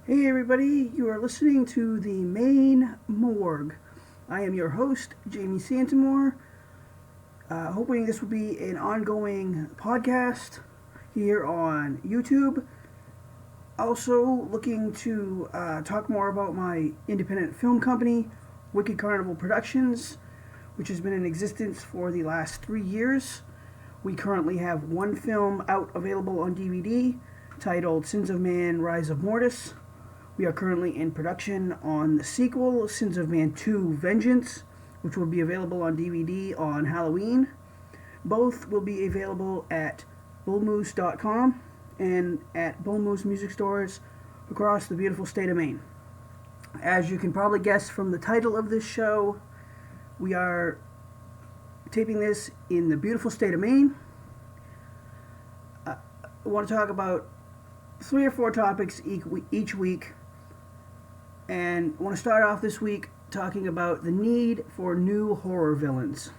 Hey everybody, you are listening to the Maine Morgue. I am your host, Jamie Santamore, hoping this will be an ongoing podcast here on YouTube. Also looking to talk more about my independent film company, Wicked Carnival Productions, which has been in existence for the last 3 years. We currently have one film out available on DVD titled Sins of Man, Rise of Mortis. We are currently in production on the sequel, Sins of Man 2 Vengeance, which will be available on DVD on Halloween. Both will be available at bullmoose.com and at Bullmoose music stores across the beautiful state of Maine. As you can probably guess from the title of this show, we are taping this in the beautiful state of Maine. I want to talk about 3 or 4 topics each week. And I want to start off this week talking about the need for new horror villains.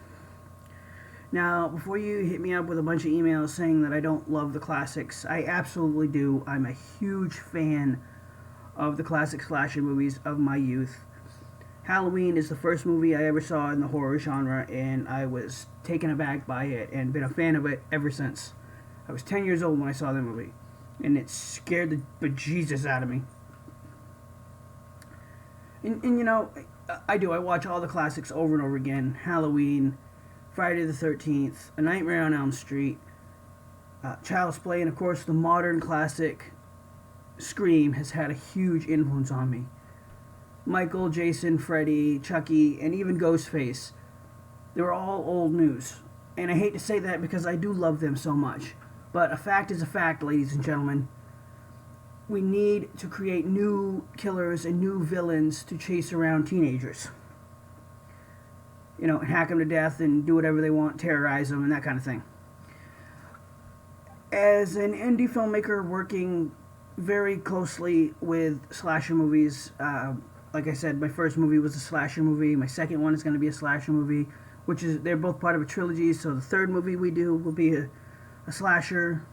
Now, before you hit me up with a bunch of emails saying that I don't love the classics, I absolutely do. I'm a huge fan of the classic slasher movies of my youth. Halloween is the first movie I ever saw in the horror genre, and I was taken aback by it and been a fan of it ever since. I was 10 years old when I saw the movie, and it scared the bejesus out of me. And you know, I do. I watch all the classics over and over again. Halloween, Friday the 13th, A Nightmare on Elm Street, Child's Play, and of course the modern classic Scream has had a huge influence on me. Michael, Jason, Freddy, Chucky, and even Ghostface. They were all old news. And I hate to say that because I do love them so much. But a fact is a fact, ladies and gentlemen. We need to create new killers and new villains to chase around teenagers. You know, hack them to death and do whatever they want, terrorize them, and that kind of thing. As an indie filmmaker working very closely with slasher movies, like I said, my first movie was a slasher movie. My second one is going to be a slasher movie, they're both part of a trilogy, so the third movie we do will be a slasher.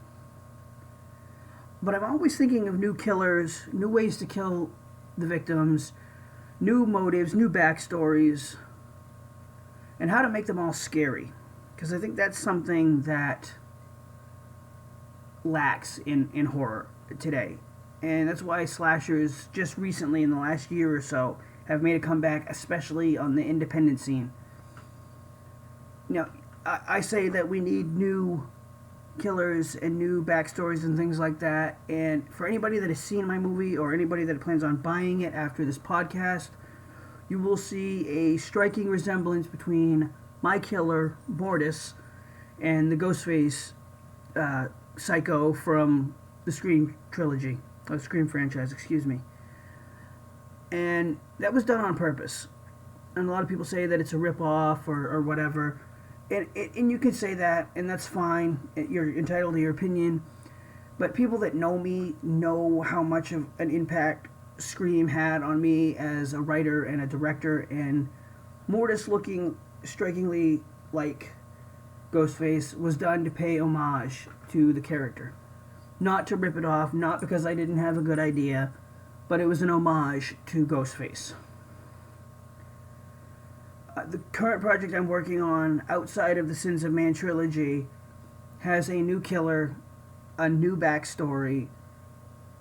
But I'm always thinking of new killers, new ways to kill the victims, new motives, new backstories, and how to make them all scary. Because I think that's something that lacks in horror today. And that's why slashers, just recently in the last year or so, have made a comeback, especially on the independent scene. Now, I say that we need new killers and new backstories and things like that. And for anybody that has seen my movie or anybody that plans on buying it after this podcast, you will see a striking resemblance between my killer, Mortis, and the Ghostface psycho from the Scream trilogy, or Scream franchise, excuse me. And that was done on purpose. And a lot of people say that it's a rip-off or whatever. And you could say that, and that's fine. You're entitled to your opinion. But people that know me know how much of an impact Scream had on me as a writer and a director. And Mortis looking strikingly like Ghostface was done to pay homage to the character. Not to rip it off, not because I didn't have a good idea, but it was an homage to Ghostface. The current project I'm working on, outside of the Sins of Man trilogy, has a new killer, a new backstory,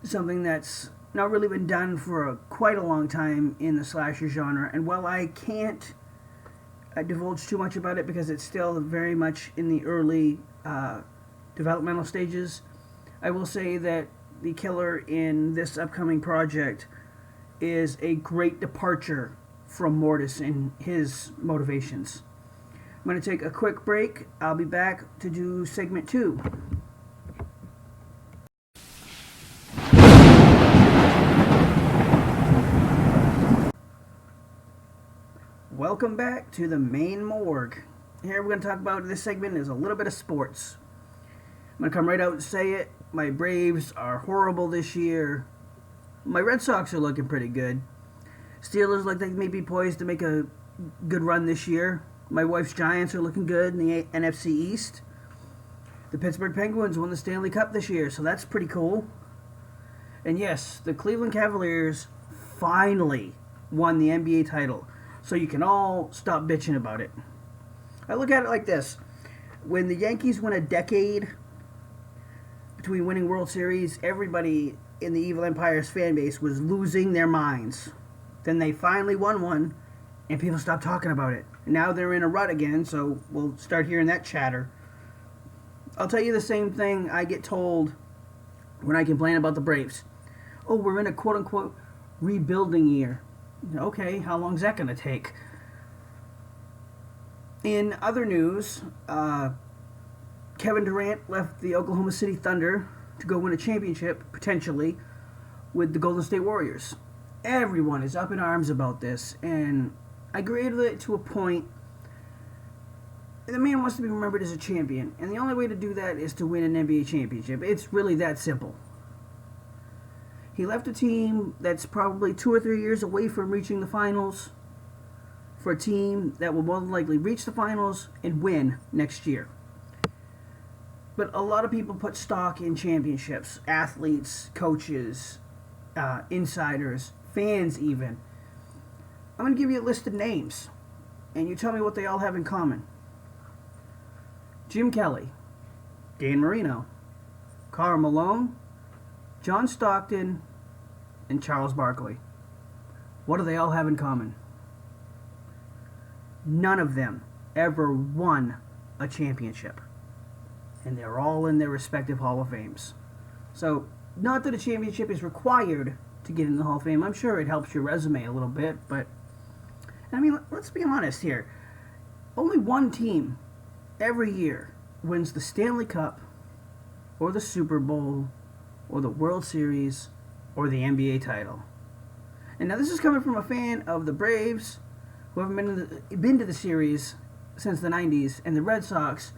something that's not really been done for quite a long time in the slasher genre. And while I can't divulge too much about it because it's still very much in the early developmental stages, I will say that the killer in this upcoming project is a great departure from Mortis and his motivations. I'm going to take a quick break. I'll be back to do segment 2. Welcome back to the Maine Morgue. Here we're going to talk about, this segment is a little bit of sports. I'm going to come right out and say it. My Braves are horrible this year. My Red Sox are looking pretty good. Steelers look like they may be poised to make a good run this year. My wife's Giants are looking good in the NFC East. The Pittsburgh Penguins won the Stanley Cup this year, so that's pretty cool. And yes, the Cleveland Cavaliers finally won the NBA title. So you can all stop bitching about it. I look at it like this. When the Yankees win a decade between winning World Series, everybody in the Evil Empire's fan base was losing their minds. Then they finally won one, and people stopped talking about it. Now they're in a rut again, so we'll start hearing that chatter. I'll tell you the same thing I get told when I complain about the Braves. Oh, we're in a quote-unquote rebuilding year. Okay, how long is that going to take? In other news, Kevin Durant left the Oklahoma City Thunder to go win a championship, potentially, with the Golden State Warriors. Everyone is up in arms about this, and I agree with it to a point. The man wants to be remembered as a champion, and the only way to do that is to win an NBA championship. It's really that simple. He left a team that's probably 2 or 3 years away from reaching the finals for a team that will more than likely reach the finals and win next year. But a lot of people put stock in championships, athletes, coaches, insiders, fans even. I'm going to give you a list of names, and you tell me what they all have in common. Jim Kelly, Dan Marino, Karl Malone, John Stockton, and Charles Barkley. What do they all have in common? None of them ever won a championship. And they're all in their respective Hall of Fames. So, not that a championship is required to get in the Hall of Fame. I'm sure it helps your resume a little bit, but I mean, let's be honest here. Only one team every year wins the Stanley Cup, or the Super Bowl, or the World Series, or the NBA title. And now this is coming from a fan of the Braves, who haven't been to the series since the 90s, and the Red Sox,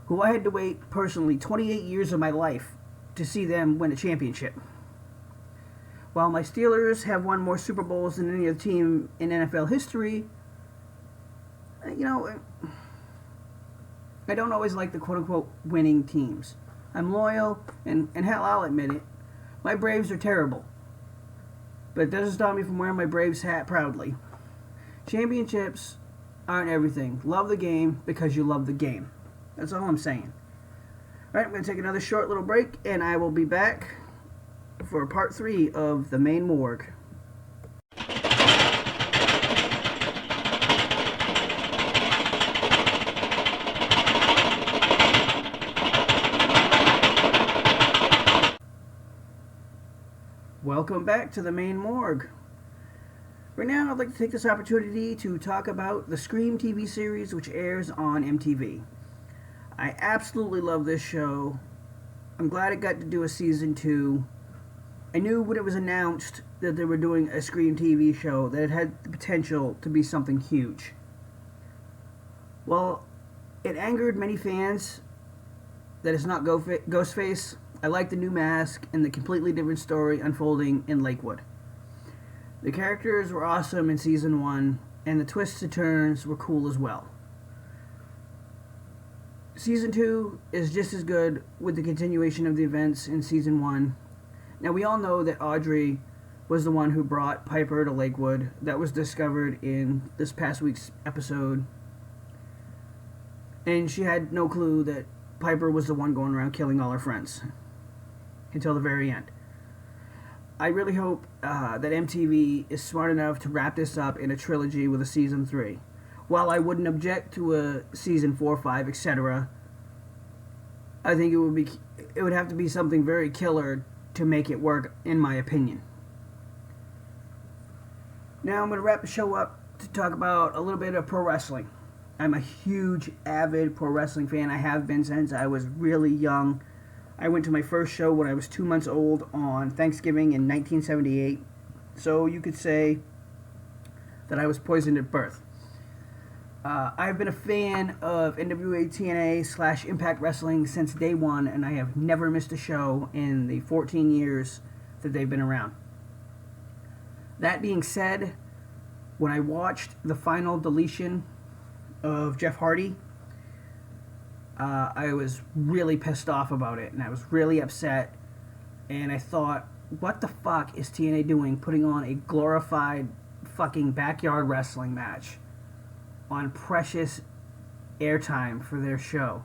who I had to wait personally 28 years of my life to see them win a championship. While my Steelers have won more Super Bowls than any other team in NFL history, I don't always like the quote-unquote winning teams. I'm loyal, and hell, I'll admit it. My Braves are terrible. But it doesn't stop me from wearing my Braves hat proudly. Championships aren't everything. Love the game because you love the game. That's all I'm saying. Alright, I'm going to take another short little break, and I will be back for part 3 of the Maine Morgue. Welcome back to the Maine Morgue. Right now, I'd like to take this opportunity to talk about the Scream TV series, which airs on MTV. I absolutely love this show. I'm glad it got to do a season 2. I knew when it was announced that they were doing a Scream TV show that it had the potential to be something huge. Well, it angered many fans that it's not Ghostface. I like the new mask and the completely different story unfolding in Lakewood. The characters were awesome in season 1, and the twists and turns were cool as well. Season 2 is just as good with the continuation of the events in season 1. Now, we all know that Audrey was the one who brought Piper to Lakewood. That was discovered in this past week's episode. And she had no clue that Piper was the one going around killing all her friends until the very end. I really hope that MTV is smart enough to wrap this up in a trilogy with a season 3. While I wouldn't object to a season 4, 5, etc., I think it would have to be something very killer to make it work, in my opinion. Now I'm going to wrap the show up to talk about a little bit of pro wrestling. I'm a huge, avid pro wrestling fan. I have been since I was really young. I went to my first show when I was 2 months old on Thanksgiving in 1978. So you could say that I was poisoned at birth. I've been a fan of NWA TNA / Impact Wrestling since day one, and I have never missed a show in the 14 years that they've been around. That being said, when I watched the final deletion of Jeff Hardy, I was really pissed off about it, and I was really upset, and I thought what the fuck is TNA doing putting on a glorified fucking backyard wrestling match on precious airtime for their show?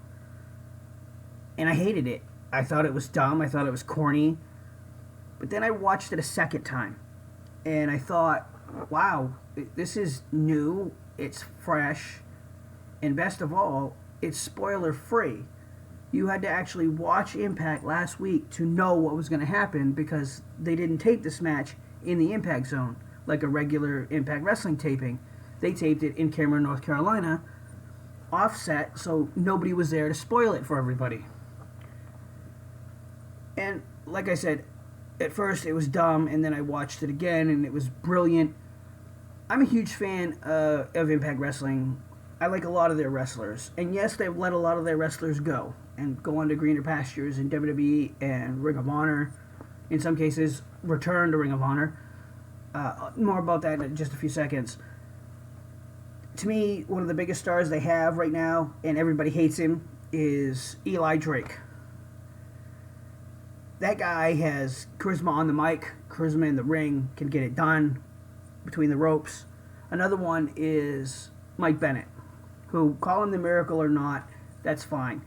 And I hated it. I thought it was dumb. I thought it was corny. But then I watched it a second time. And I thought, wow, this is new. It's fresh. And best of all, it's spoiler free. You had to actually watch Impact last week to know what was going to happen, because they didn't tape this match in the Impact Zone like a regular Impact Wrestling taping. They taped it in Cameron, North Carolina, offset, so nobody was there to spoil it for everybody. And like I said, at first it was dumb, and then I watched it again, and it was brilliant. I'm a huge fan of Impact Wrestling. I like a lot of their wrestlers. And yes, they've let a lot of their wrestlers go and go on to greener pastures in WWE and Ring of Honor. In some cases, return to Ring of Honor. More about that in just a few seconds. To me, one of the biggest stars they have right now, and everybody hates him, is Eli Drake. That guy has charisma on the mic, charisma in the ring, can get it done between the ropes. Another one is Mike Bennett, who, call him the Miracle or not, that's fine.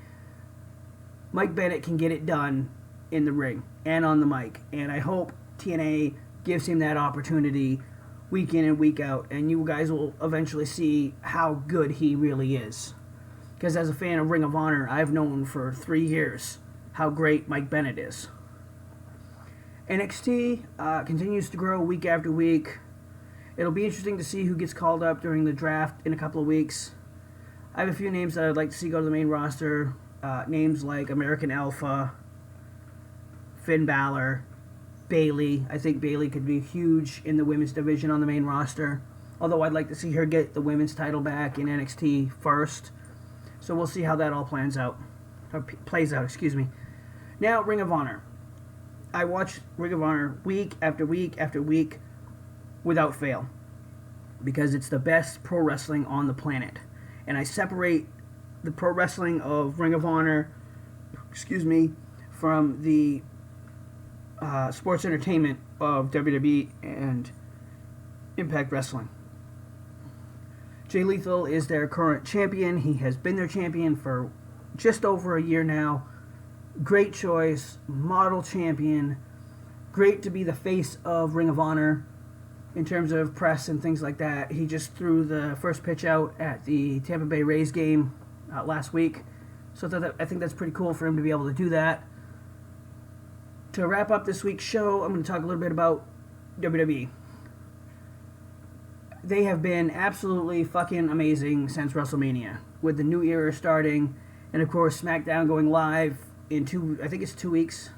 Mike Bennett can get it done in the ring and on the mic, and I hope TNA gives him that opportunity week in and week out, and you guys will eventually see how good he really is. Because as a fan of Ring of Honor, I've known for 3 years how great Mike Bennett is. NXT continues to grow week after week. It'll be interesting to see who gets called up during the draft in a couple of weeks. I have a few names that I'd like to see go to the main roster. Names like American Alpha, Finn Balor, Bayley. I think Bayley could be huge in the women's division on the main roster. Although I'd like to see her get the women's title back in NXT first. So we'll see how that all plays out. Now, Ring of Honor. I watch Ring of Honor week after week after week without fail, because it's the best pro wrestling on the planet. And I separate the pro wrestling of Ring of Honor, from the sports entertainment of WWE and Impact Wrestling. Jay Lethal is their current champion. He has been their champion for just over a year now. Great choice, model champion. Great to be the face of Ring of Honor in terms of press and things like that. He just threw the first pitch out at the Tampa Bay Rays game last week. So I think that's pretty cool for him to be able to do that. To wrap up this week's show, I'm going to talk a little bit about WWE. They have been absolutely fucking amazing since WrestleMania, with the new era starting, and of course SmackDown going live in 2 weeks,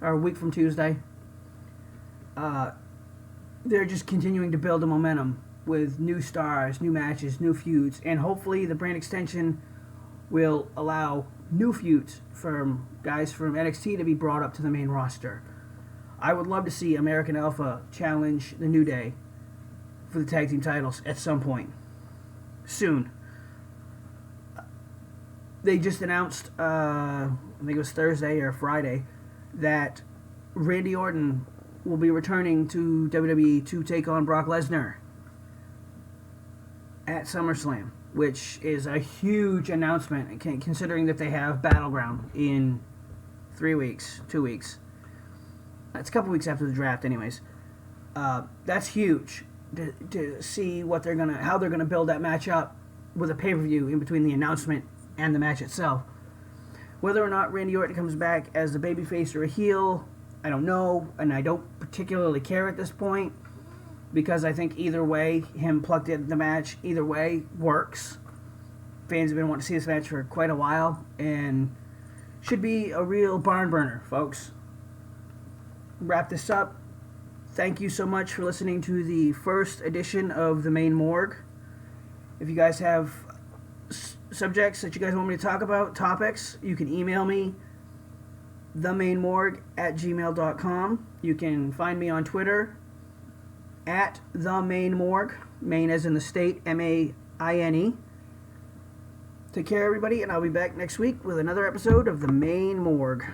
or a week from Tuesday. They're just continuing to build the momentum with new stars, new matches, new feuds, and hopefully the brand extension will allow new feuds from guys from NXT to be brought up to the main roster. I would love to see American Alpha challenge the New Day for the tag team titles at some point soon. They just announced, I think it was Thursday or Friday, that Randy Orton will be returning to WWE to take on Brock Lesnar at SummerSlam, which is a huge announcement considering that they have Battleground in 2 weeks. It's a couple weeks after the draft anyways. That's huge to see how they're gonna build that match up with a pay-per-view in between the announcement and the match itself. Whether or not Randy Orton comes back as a babyface or a heel, I don't know, and I don't particularly care at this point, because I think either way, him plugged in the match, either way works. Fans have been wanting to see this match for quite a while, and should be a real barn burner, folks. Wrap this up. Thank you so much for listening to the first edition of the Maine Morgue. If you guys have subjects that you guys want me to talk about, topics, you can email me, themainmorgue@gmail.com. You can find me on Twitter, @themainmorgue, Maine as in the state, M-A-I-N-E. Take care, everybody, and I'll be back next week with another episode of the Maine Morgue.